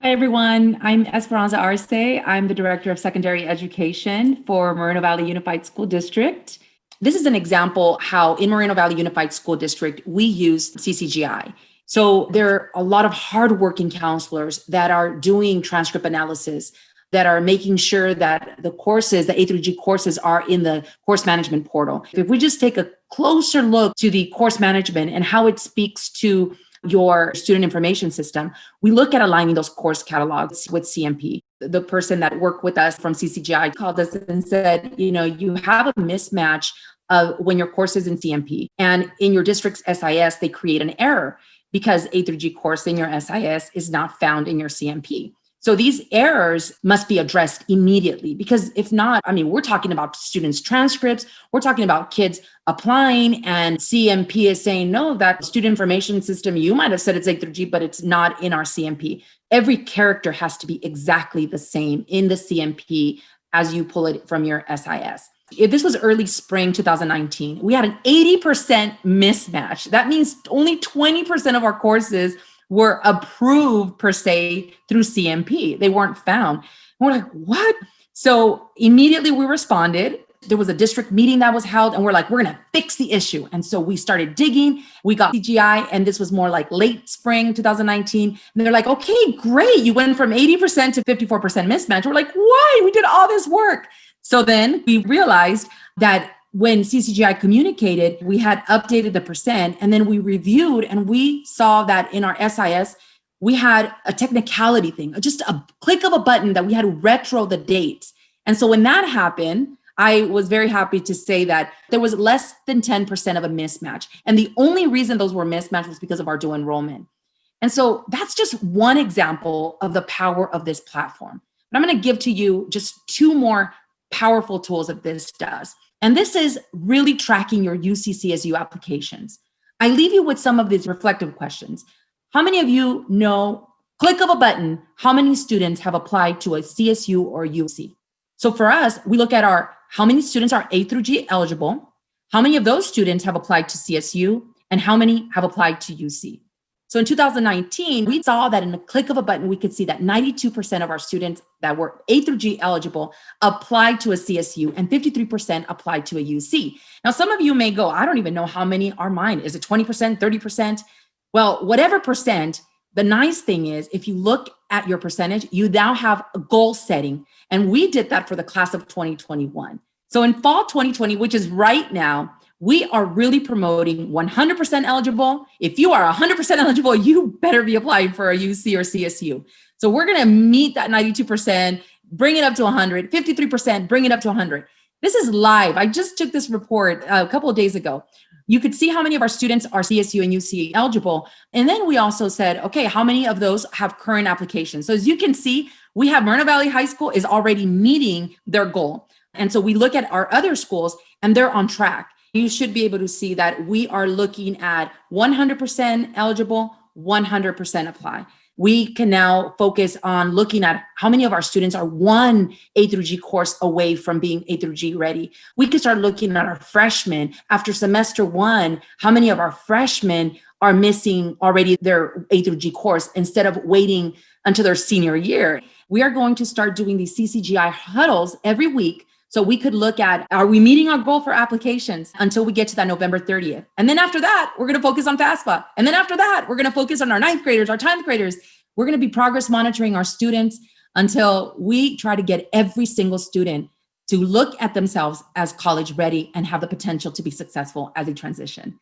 Hi, everyone. I'm Esperanza Arce. I'm the Director of Secondary Education for Moreno Valley Unified School District. This is an example how in Moreno Valley Unified School District, we use CCGI. So there are a lot of hardworking counselors that are doing transcript analysis, that are making sure that the courses, the A through G courses, are in the course management portal. If we just take a closer look to the course management and how it speaks to your student information system, we look at aligning those course catalogs with CMP. The person that worked with us from CCGI called us and said, you have a mismatch of when your course is in CMP and in your district's SIS, they create an error because A through G course in your SIS is not found in your CMP. So these errors must be addressed immediately, because if not, we're talking about students' transcripts, we're talking about kids applying, and CMP is saying, no, that student information system, you might have said it's A through G, but it's not in our CMP. Every character has to be exactly the same in the CMP as you pull it from your SIS. If this was early spring 2019, we had an 80% mismatch. That means only 20% of our courses were approved per se through CMP. They weren't found. And we're like, what? So immediately we responded. There was a district meeting that was held, and we're like, we're going to fix the issue. And so we started digging. We got CGI, and this was more like late spring 2019. And they're like, okay, great. You went from 80% to 54% mismatch. We're like, why? We did all this work. So then we realized that when CCGI communicated, we had updated the percent, and then we reviewed and we saw that in our SIS, we had a technicality thing, just a click of a button that we had to retro the dates. And so when that happened, I was very happy to say that there was less than 10% of a mismatch. And the only reason those were mismatched was because of our dual enrollment. And so that's just one example of the power of this platform. But I'm going to give to you just two more powerful tools that this does. And this is really tracking your UC CSU applications. I leave you with some of these reflective questions. How many of you know, click of a button, how many students have applied to a CSU or UC? So for us, we look at how many students are A through G eligible, how many of those students have applied to CSU, and how many have applied to UC. So in 2019, we saw that in a click of a button, we could see that 92% of our students that were A through G eligible applied to a CSU and 53% applied to a UC. Now, some of you may go, I don't even know how many are mine. Is it 20%, 30%? Well, whatever percent, the nice thing is if you look at your percentage, you now have a goal setting. And we did that for the class of 2021. So in fall 2020, which is right now, we are really promoting 100% eligible. If you are 100% eligible, you better be applying for a UC or CSU. So we're going to meet that 92%, bring it up to 100, 53%, bring it up to 100. This is live. I just took this report a couple of days ago. You could see how many of our students are CSU and UC eligible. And then we also said, okay, how many of those have current applications? So as you can see, we have Moreno Valley High School is already meeting their goal. And so we look at our other schools and they're on track. You should be able to see that we are looking at 100% eligible, 100% apply. We can now focus on looking at how many of our students are one A through G course away from being A through G ready. We can start looking at our freshmen after semester one, how many of our freshmen are missing already their A through G course instead of waiting until their senior year. We are going to start doing these CCGI huddles every week. So we could look at, are we meeting our goal for applications until we get to that November 30th? And then after that, we're going to focus on FAFSA. And then after that, we're going to focus on our ninth graders, our 10th graders. We're going to be progress monitoring our students until we try to get every single student to look at themselves as college ready and have the potential to be successful as they transition.